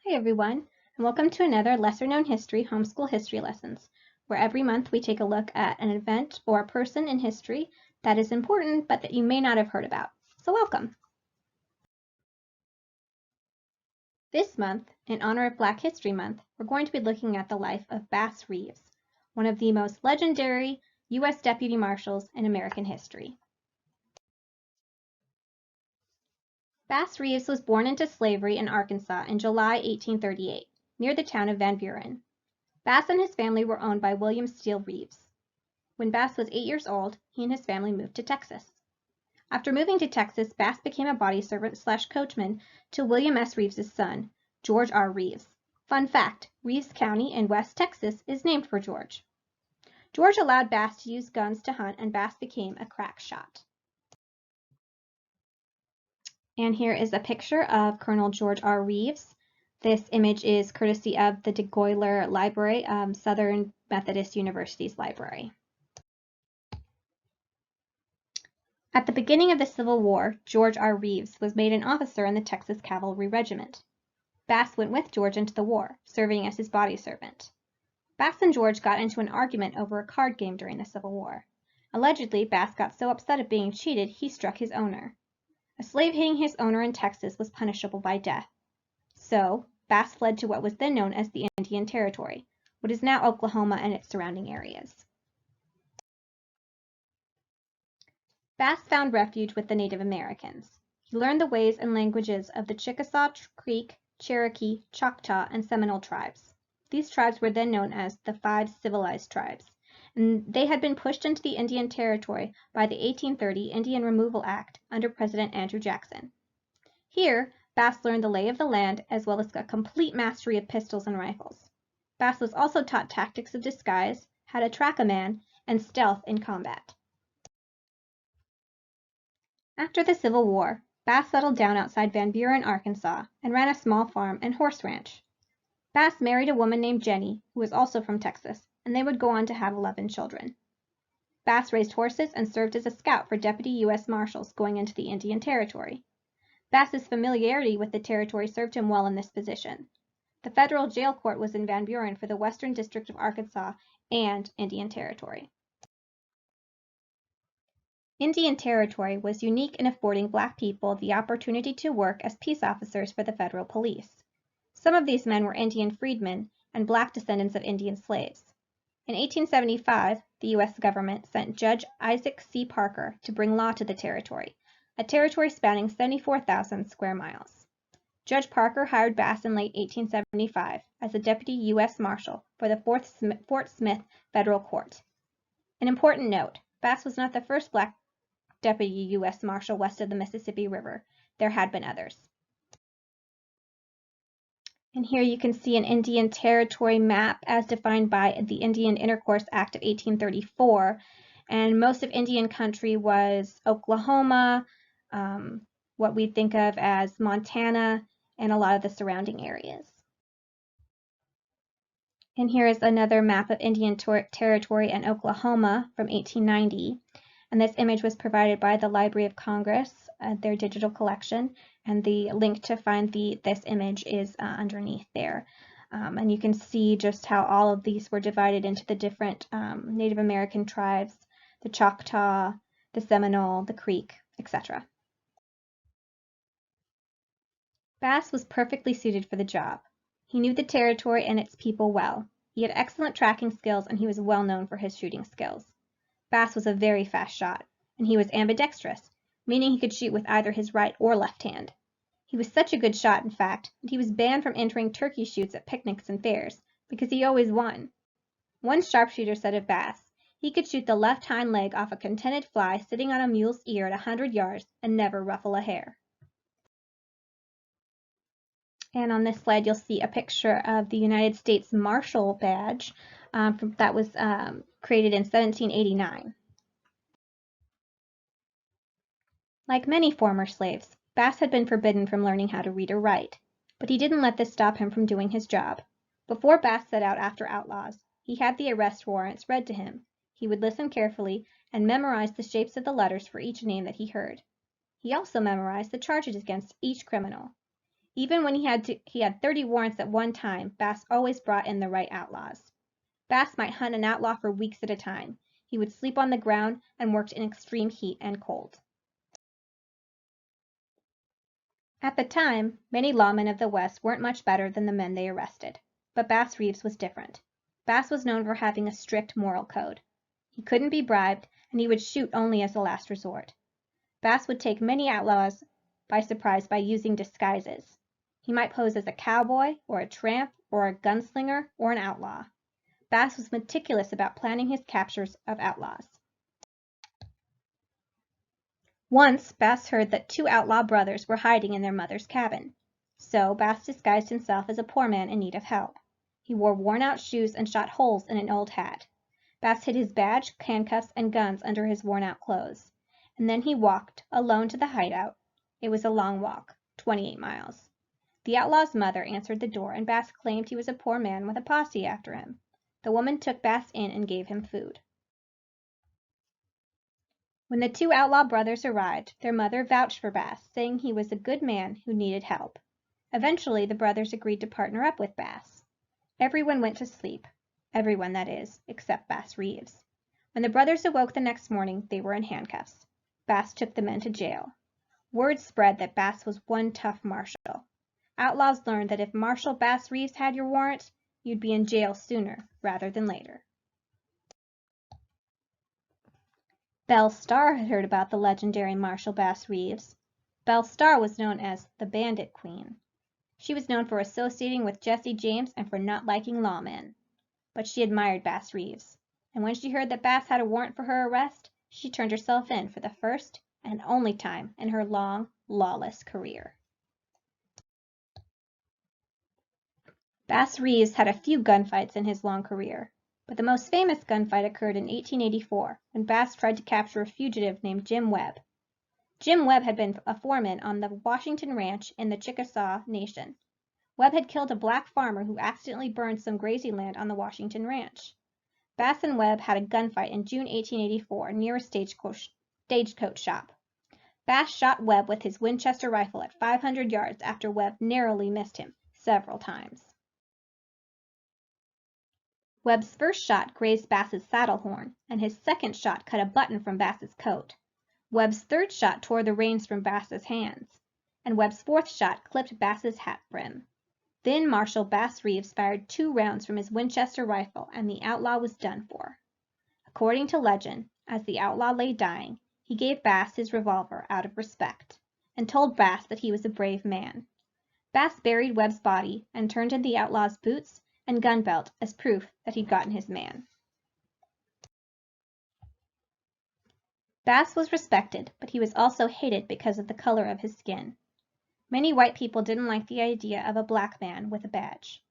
Hi everyone, and welcome to another Lesser Known History Homeschool History Lessons, where every month we take a look at an event or a person in history that is important but that you may not have heard about. So welcome! This month, in honor of Black History Month, we're going to be looking at the life of Bass Reeves, one of the most legendary U.S. Deputy Marshals in American history. Bass Reeves was born into slavery in Arkansas in July 1838, near the town of Van Buren. Bass and his family were owned by William Steele Reeves. When Bass was 8 years old, he and his family moved to Texas. After moving to Texas, Bass became a body servant/coachman to William S. Reeves' son, George R. Reeves. Fun fact, Reeves County in West Texas is named for George. George allowed Bass to use guns to hunt, and Bass became a crack shot. And here is a picture of Colonel George R. Reeves. This image is courtesy of the DeGoyler Library, Southern Methodist University's library. At the beginning of the Civil War, George R. Reeves was made an officer in the Texas Cavalry Regiment. Bass went with George into the war, serving as his body servant. Bass and George got into an argument over a card game during the Civil War. Allegedly, Bass got so upset at being cheated, he struck his owner. A slave hitting his owner in Texas was punishable by death. So, Bass fled to what was then known as the Indian Territory, what is now Oklahoma and its surrounding areas. Bass found refuge with the Native Americans. He learned the ways and languages of the Chickasaw, Creek, Cherokee, Choctaw, and Seminole tribes. These tribes were then known as the Five Civilized Tribes, and they had been pushed into the Indian Territory by the 1830 Indian Removal Act under President Andrew Jackson. Here, Bass learned the lay of the land as well as a complete mastery of pistols and rifles. Bass was also taught tactics of disguise, how to track a man, and stealth in combat. After the Civil War, Bass settled down outside Van Buren, Arkansas, and ran a small farm and horse ranch. Bass married a woman named Jenny, who was also from Texas, and they would go on to have 11 children. Bass raised horses and served as a scout for Deputy U.S. Marshals going into the Indian Territory. Bass's familiarity with the territory served him well in this position. The federal jail court was in Van Buren for the Western District of Arkansas and Indian Territory. Indian Territory was unique in affording Black people the opportunity to work as peace officers for the federal police. Some of these men were Indian freedmen and Black descendants of Indian slaves. In 1875, the U.S. government sent Judge Isaac C. Parker to bring law to the territory, a territory spanning 74,000 square miles. Judge Parker hired Bass in late 1875 as a deputy U.S. Marshal for the Fort Smith Federal Court. An important note, Bass was not the first Black Deputy U.S. Marshal west of the Mississippi River. There had been others. And here you can see an Indian Territory map as defined by the Indian Intercourse Act of 1834. And most of Indian country was Oklahoma, what we think of as Montana, and a lot of the surrounding areas. And here is another map of Indian Territory and Oklahoma from 1890. And this image was provided by the Library of Congress, their digital collection, and the link to find this image is underneath there. And you can see just how all of these were divided into the different Native American tribes, the Choctaw, the Seminole, the Creek, etc. Bass was perfectly suited for the job. He knew the territory and its people well. He had excellent tracking skills, and he was well known for his shooting skills. Bass was a very fast shot, and he was ambidextrous, meaning he could shoot with either his right or left hand. He was such a good shot, in fact, that he was banned from entering turkey shoots at picnics and fairs, because he always won. One sharpshooter said of Bass, he could shoot the left hind leg off a contented fly sitting on a mule's ear at 100 yards and never ruffle a hair. And on this slide, you'll see a picture of the United States Marshal badge that was created in 1789. Like many former slaves, Bass had been forbidden from learning how to read or write, but he didn't let this stop him from doing his job. Before Bass set out after outlaws, he had the arrest warrants read to him. He would listen carefully and memorize the shapes of the letters for each name that he heard. He also memorized the charges against each criminal. Even when he had 30 warrants at one time, Bass always brought in the right outlaws. Bass might hunt an outlaw for weeks at a time. He would sleep on the ground and worked in extreme heat and cold. At the time, many lawmen of the West weren't much better than the men they arrested. But Bass Reeves was different. Bass was known for having a strict moral code. He couldn't be bribed, and he would shoot only as a last resort. Bass would take many outlaws by surprise by using disguises. He might pose as a cowboy, or a tramp, or a gunslinger, or an outlaw. Bass was meticulous about planning his captures of outlaws. Once, Bass heard that 2 outlaw brothers were hiding in their mother's cabin. So Bass disguised himself as a poor man in need of help. He wore worn-out shoes and shot holes in an old hat. Bass hid his badge, handcuffs, and guns under his worn-out clothes. And then he walked, alone, to the hideout. It was a long walk, 28 miles. The outlaw's mother answered the door, and Bass claimed he was a poor man with a posse after him. The woman took Bass in and gave him food. When the 2 outlaw brothers arrived, their mother vouched for Bass, saying he was a good man who needed help. Eventually, the brothers agreed to partner up with Bass. Everyone went to sleep. Everyone, that is, except Bass Reeves. When the brothers awoke the next morning, they were in handcuffs. Bass took the men to jail. Word spread that Bass was one tough marshal. Outlaws learned that if Marshal Bass Reeves had your warrant, you'd be in jail sooner rather than later. Belle Starr had heard about the legendary Marshal Bass Reeves. Belle Starr was known as the Bandit Queen. She was known for associating with Jesse James and for not liking lawmen. But she admired Bass Reeves, and when she heard that Bass had a warrant for her arrest, she turned herself in for the first and only time in her long, lawless career. Bass Reeves had a few gunfights in his long career, but the most famous gunfight occurred in 1884 when Bass tried to capture a fugitive named Jim Webb. Jim Webb had been a foreman on the Washington Ranch in the Chickasaw Nation. Webb had killed a black farmer who accidentally burned some grazing land on the Washington Ranch. Bass and Webb had a gunfight in June 1884 near a stagecoach shop. Bass shot Webb with his Winchester rifle at 500 yards after Webb narrowly missed him several times. Webb's first shot grazed Bass's saddle horn, and his second shot cut a button from Bass's coat. Webb's third shot tore the reins from Bass's hands, and Webb's fourth shot clipped Bass's hat brim. Then Marshal Bass Reeves fired 2 rounds from his Winchester rifle, and the outlaw was done for. According to legend, as the outlaw lay dying, he gave Bass his revolver out of respect, and told Bass that he was a brave man. Bass buried Webb's body and turned in the outlaw's boots and gun belt as proof that he'd gotten his man. Bass was respected, but he was also hated because of the color of his skin. Many white people didn't like the idea of a black man with a badge.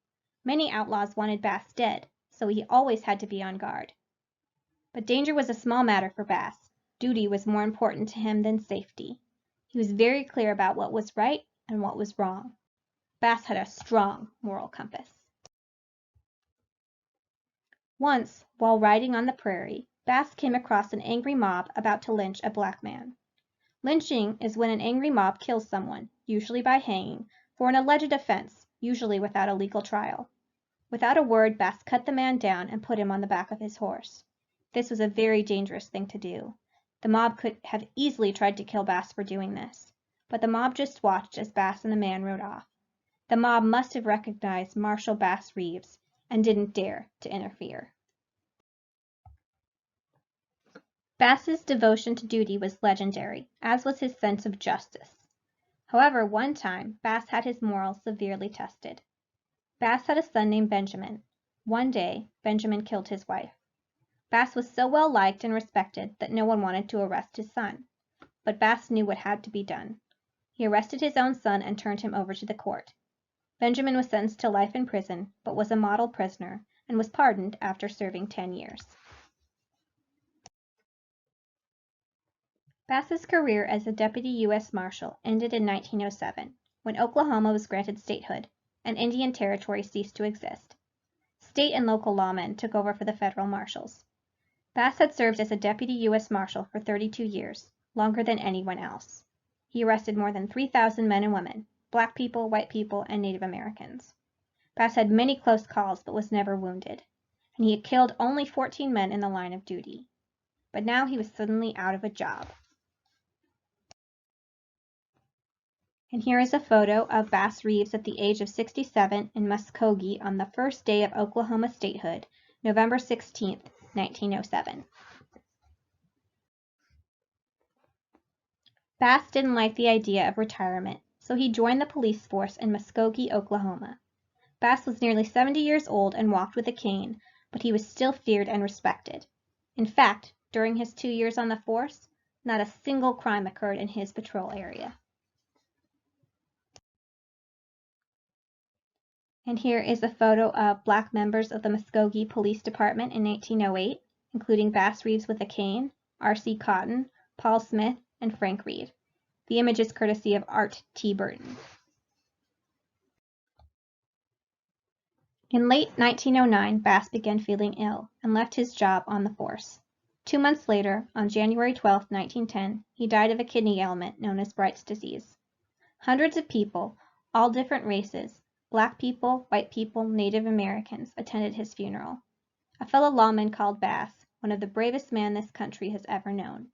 Many outlaws wanted Bass dead, so he always had to be on guard. But danger was a small matter for Bass. Duty was more important to him than safety. He was very clear about what was right and what was wrong. Bass had a strong moral compass. Once, while riding on the prairie, Bass came across an angry mob about to lynch a black man. Lynching is when an angry mob kills someone, usually by hanging, for an alleged offense, usually without a legal trial. Without a word, Bass cut the man down and put him on the back of his horse. This was a very dangerous thing to do. The mob could have easily tried to kill Bass for doing this, but the mob just watched as Bass and the man rode off. The mob must have recognized Marshal Bass Reeves and didn't dare to interfere. Bass's devotion to duty was legendary, as was his sense of justice. However, one time, Bass had his morals severely tested. Bass had a son named Benjamin. One day, Benjamin killed his wife. Bass was so well liked and respected that no one wanted to arrest his son. But Bass knew what had to be done. He arrested his own son and turned him over to the court. Benjamin was sentenced to life in prison, but was a model prisoner and was pardoned after serving 10 years. Bass's career as a deputy U.S. Marshal ended in 1907, when Oklahoma was granted statehood and Indian Territory ceased to exist. State and local lawmen took over for the federal marshals. Bass had served as a deputy U.S. Marshal for 32 years, longer than anyone else. He arrested more than 3,000 men and women, black people, white people, and Native Americans. Bass had many close calls but was never wounded, and he had killed only 14 men in the line of duty. But now he was suddenly out of a job. And here is a photo of Bass Reeves at the age of 67 in Muskogee on the first day of Oklahoma statehood, November 16, 1907. Bass didn't like the idea of retirement, so he joined the police force in Muskogee, Oklahoma. Bass was nearly 70 years old and walked with a cane, but he was still feared and respected. In fact, during his 2 years on the force, not a single crime occurred in his patrol area. And here is a photo of black members of the Muskogee Police Department in 1908, including Bass Reeves with a cane, R.C. Cotton, Paul Smith, and Frank Reed. The image is courtesy of Art T. Burton. In late 1909, Bass began feeling ill and left his job on the force. 2 months later, on January 12, 1910, he died of a kidney ailment known as Bright's disease. Hundreds of people, all different races, black people, white people, Native Americans, attended his funeral. A fellow lawman called Bass one of the bravest men this country has ever known,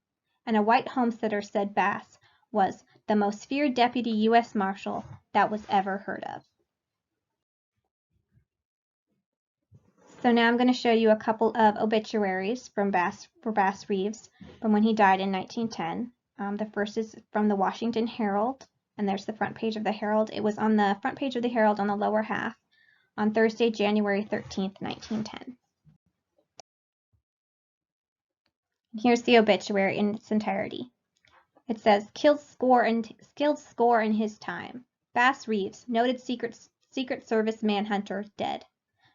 and a white homesteader said Bass was the most feared deputy U.S. Marshal that was ever heard of. So now I'm going to show you a couple of obituaries for Bass Reeves from when he died in 1910. The first is from the Washington Herald, and there's the front page of the Herald. It was on the front page of the Herald on the lower half on Thursday, January 13th, 1910. Here's the obituary in its entirety. It says, killed score in his time. Bass Reeves, noted Secret Service manhunter, dead.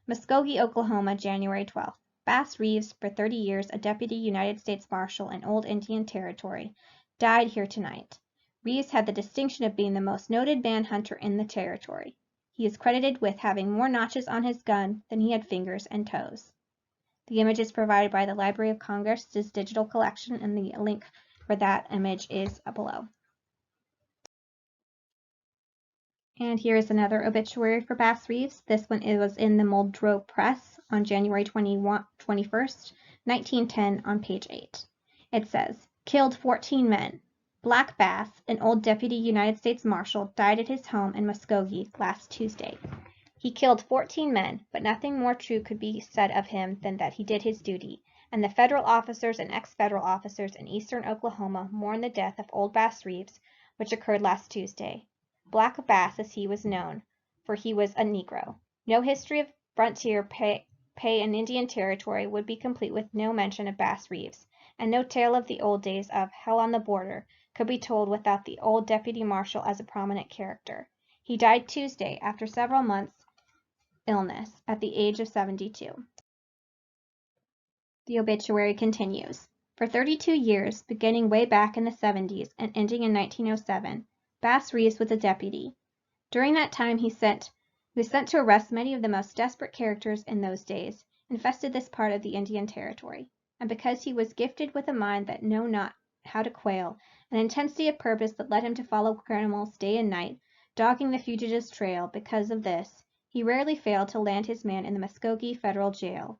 Muskogee, Oklahoma, January 12th. Bass Reeves, for 30 years a deputy United States Marshal in Old Indian Territory, died here tonight. Reeves had the distinction of being the most noted manhunter in the territory. He is credited with having more notches on his gun than he had fingers and toes. The image is provided by the Library of Congress's digital collection, and the link for that image is below. And here is another obituary for Bass Reeves. This one was in the Muldrow Press on January 21st, 1910 on page 8. It says, killed 14 men. Black Bass, an old deputy United States Marshal, died at his home in Muskogee last Tuesday. He killed 14 men, but nothing more true could be said of him than that he did his duty, and the federal officers and ex-federal officers in eastern Oklahoma mourn the death of old Bass Reeves, which occurred last Tuesday. Black Bass, as he was known, for he was a Negro. No history of frontier pay in Indian Territory would be complete with no mention of Bass Reeves, and no tale of the old days of hell on the border could be told without the old deputy marshal as a prominent character. He died Tuesday after several months' illness at the age of 72. The obituary continues. For 32 years, beginning way back in the 70s and ending in 1907, Bass Reeves was a deputy. During that time, he was sent to arrest many of the most desperate characters in those days, infested this part of the Indian Territory. And because he was gifted with a mind that knew not how to quail, an intensity of purpose that led him to follow criminals day and night, dogging the fugitive's trail, because of this, he rarely failed to land his man in the Muskogee Federal Jail.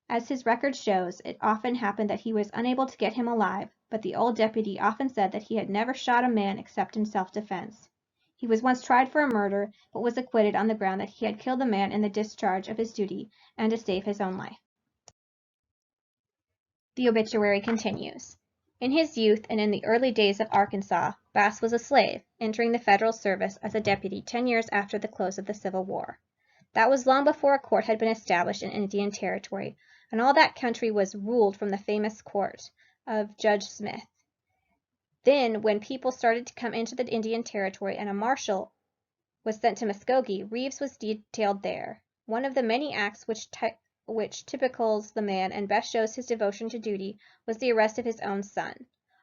As his record shows, it often happened that he was unable to get him alive, but the old deputy often said that he had never shot a man except in self-defense. He was once tried for a murder, but was acquitted on the ground that he had killed a man in the discharge of his duty and to save his own life. The obituary continues. In his youth and in the early days of Arkansas, Bass was a slave, entering the federal service as a deputy 10 years after the close of the Civil War. That was long before a court had been established in Indian Territory, and all that country was ruled from the famous court of Judge Smith. Then, when people started to come into the Indian Territory and a marshal was sent to Muskogee, Reeves was detailed there. One of the many acts which typicals the man and best shows his devotion to duty was the arrest of his own son.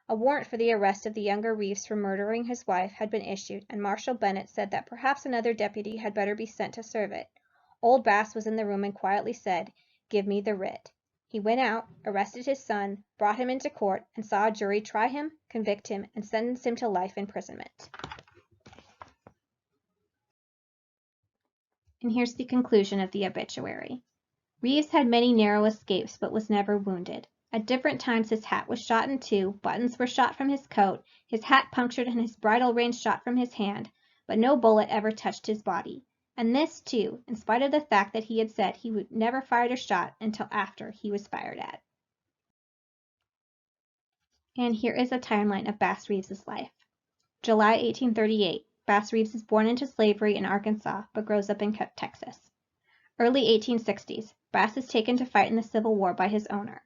A warrant for the arrest of the younger Reeves for murdering his wife had been issued, and Marshal Bennett said that perhaps another deputy had better be sent to serve it. Old Bass was in the room and quietly said, "Give me the writ." He went out, arrested his son, brought him into court, and saw a jury try him, convict him, and sentence him to life imprisonment. And here's the conclusion of the obituary. Reeves had many narrow escapes but was never wounded. At different times his hat was shot in two, buttons were shot from his coat, his hat punctured and his bridle rein shot from his hand, but no bullet ever touched his body. And this, too, in spite of the fact that he had said he would never fired a shot until after he was fired at. And here is a timeline of Bass Reeves' life. July 1838, Bass Reeves is born into slavery in Arkansas, but grows up in Texas. Early 1860s, Bass is taken to fight in the Civil War by his owner.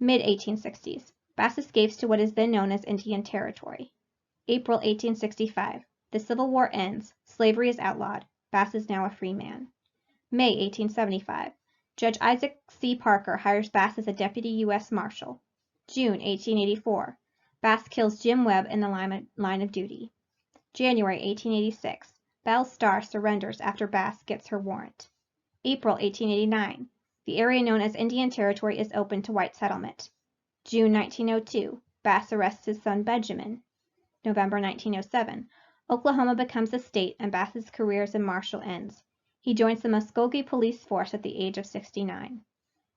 Mid-1860s, Bass escapes to what is then known as Indian Territory. April 1865, the Civil War ends, slavery is outlawed, Bass is now a free man. May 1875, Judge Isaac C. Parker hires Bass as a deputy U.S. Marshal. June 1884, Bass kills Jim Webb in the line of duty. January 1886, Belle Starr surrenders after Bass gets her warrant. April 1889, the area known as Indian Territory is open to white settlement. June 1902, Bass arrests his son Benjamin. November 1907, Oklahoma becomes a state and Bass's career as a marshal ends. He joins the Muskogee police force at the age of 69.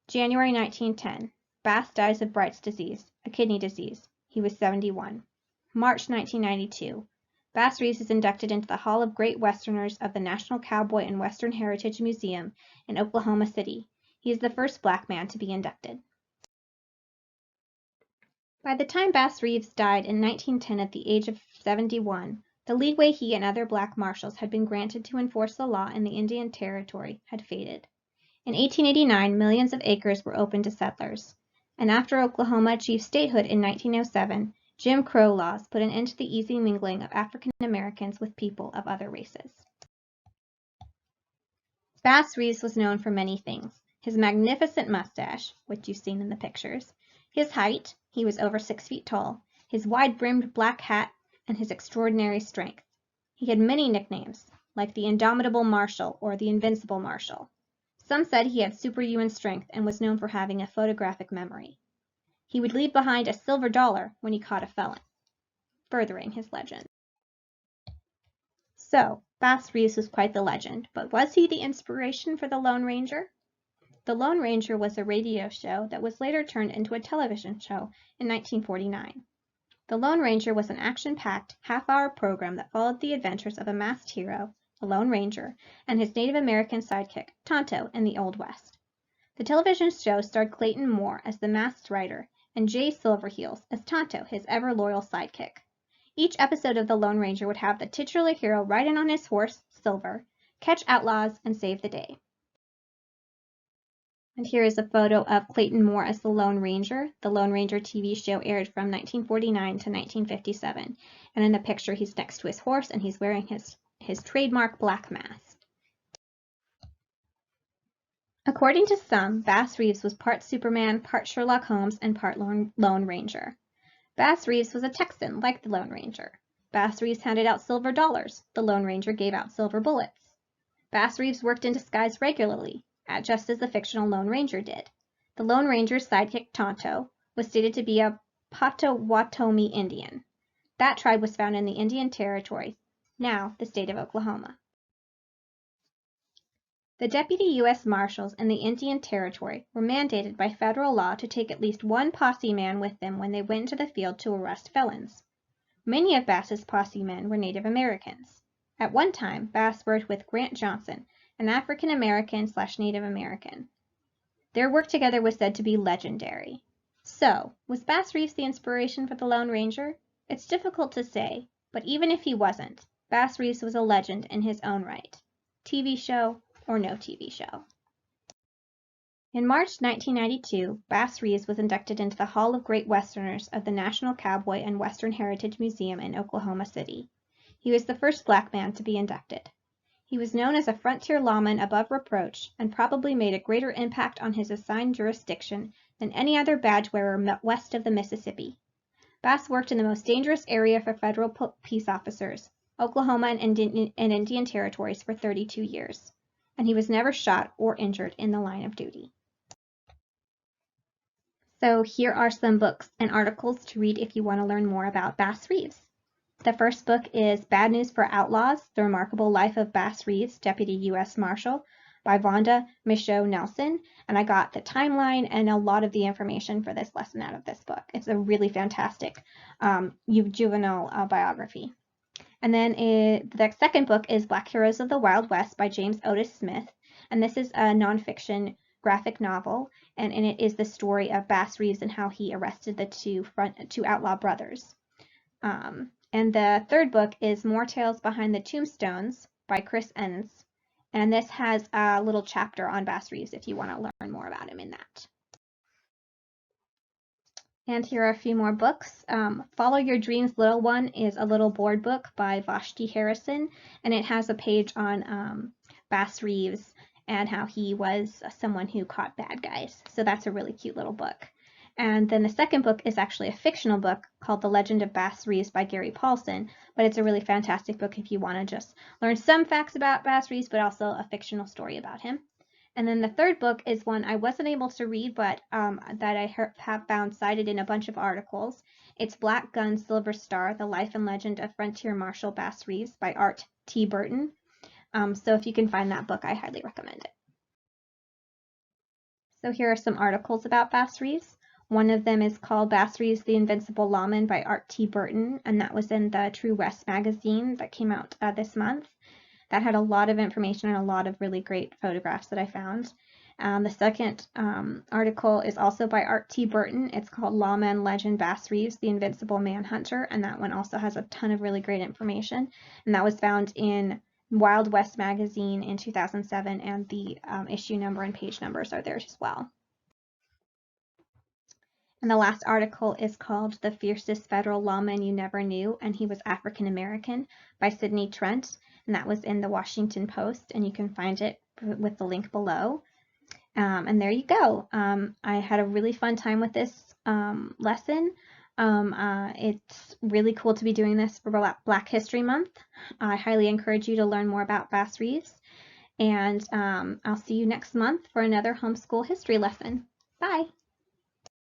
January 1910, Bass dies of Bright's disease, a kidney disease. He was 71. March 1992, Bass Reeves is inducted into the Hall of Great Westerners of the National Cowboy and Western Heritage Museum in Oklahoma City. He is the first black man to be inducted. By the time Bass Reeves died in 1910 at the age of 71, the leeway he and other black marshals had been granted to enforce the law in the Indian Territory had faded. In 1889, millions of acres were open to settlers, and after Oklahoma achieved statehood in 1907, Jim Crow laws put an end to the easy mingling of African Americans with people of other races. Bass Reeves was known for many things. His magnificent mustache, which you've seen in the pictures, his height, he was over 6 feet tall, his wide-brimmed black hat, and his extraordinary strength. He had many nicknames, like the Indomitable Marshal or the Invincible Marshal. Some said he had superhuman strength and was known for having a photographic memory. He would leave behind a silver dollar when he caught a felon, furthering his legend. So, Bass Reeves was quite the legend, but was he the inspiration for the Lone Ranger? The Lone Ranger was a radio show that was later turned into a television show in 1949. The Lone Ranger was an action-packed, half-hour program that followed the adventures of a masked hero, the Lone Ranger, and his Native American sidekick, Tonto, in the Old West. The television show starred Clayton Moore as the masked rider and Jay Silverheels as Tonto, his ever-loyal sidekick. Each episode of the Lone Ranger would have the titular hero ride in on his horse, Silver, catch outlaws, and save the day. And here is a photo of Clayton Moore as the Lone Ranger. The Lone Ranger TV show aired from 1949 to 1957. And in the picture, he's next to his horse and he's wearing his trademark black mask. According to some, Bass Reeves was part Superman, part Sherlock Holmes, and part Lone Ranger. Bass Reeves was a Texan, like the Lone Ranger. Bass Reeves handed out silver dollars. The Lone Ranger gave out silver bullets. Bass Reeves worked in disguise regularly, just as the fictional Lone Ranger did. The Lone Ranger's sidekick, Tonto, was stated to be a Potawatomi Indian. That tribe was found in the Indian Territory, now the state of Oklahoma. The deputy U.S. Marshals in the Indian Territory were mandated by federal law to take at least one posse man with them when they went into the field to arrest felons. Many of Bass's posse men were Native Americans. At one time, Bass worked with Grant Johnson, an African American/Native American. Their work together was said to be legendary. So, was Bass Reeves the inspiration for the Lone Ranger? It's difficult to say, but even if he wasn't, Bass Reeves was a legend in his own right. TV show or no TV show. In March 1992, Bass Reeves was inducted into the Hall of Great Westerners of the National Cowboy and Western Heritage Museum in Oklahoma City. He was the first black man to be inducted. He was known as a frontier lawman above reproach and probably made a greater impact on his assigned jurisdiction than any other badge wearer west of the Mississippi. Bass worked in the most dangerous area for federal peace officers, Oklahoma and Indian Territories, for 32 years, and he was never shot or injured in the line of duty. So here are some books and articles to read if you want to learn more about Bass Reeves. The first book is Bad News for Outlaws, The Remarkable Life of Bass Reeves, Deputy U.S. Marshal by Vonda Michaud Nelson. And I got the timeline and a lot of the information for this lesson out of this book. It's a really fantastic juvenile biography. And then the second book is Black Heroes of the Wild West by James Otis Smith. And this is a nonfiction graphic novel, and in it is the story of Bass Reeves and how he arrested the two outlaw brothers. And the third book is More Tales Behind the Tombstones by Chris Enns, and this has a little chapter on Bass Reeves if you want to learn more about him in that. And here are a few more books. Follow Your Dreams, Little One is a little board book by Vashti Harrison, and it has a page on Bass Reeves and how he was someone who caught bad guys. So that's a really cute little book. And then the second book is actually a fictional book called The Legend of Bass Reeves by Gary Paulson, but it's a really fantastic book if you want to just learn some facts about Bass Reeves, but also a fictional story about him. And then the third book is one I wasn't able to read, but that I have found cited in a bunch of articles. It's Black Gun, Silver Star, The Life and Legend of Frontier Marshal Bass Reeves by Art T. Burton. So if you can find that book, I highly recommend it. So here are some articles about Bass Reeves. One of them is called Bass Reeves, the Invincible Lawman by Art T. Burton, and that was in the True West magazine that came out this month. That had a lot of information and a lot of really great photographs that I found. The second article is also by Art T. Burton. It's called Lawman Legend Bass Reeves, the Invincible Manhunter, and that one also has a ton of really great information. And that was found in Wild West magazine in 2007, and the issue number and page numbers are there as well. And the last article is called The Fiercest Federal Lawman You Never Knew, and he was African American by Sidney Trent, and that was in the Washington Post, and you can find it with the link below. And there you go. I had a really fun time with this lesson. It's really cool to be doing this for Black History Month. I highly encourage you to learn more about Bass Reeves, and I'll see you next month for another homeschool history lesson. Bye!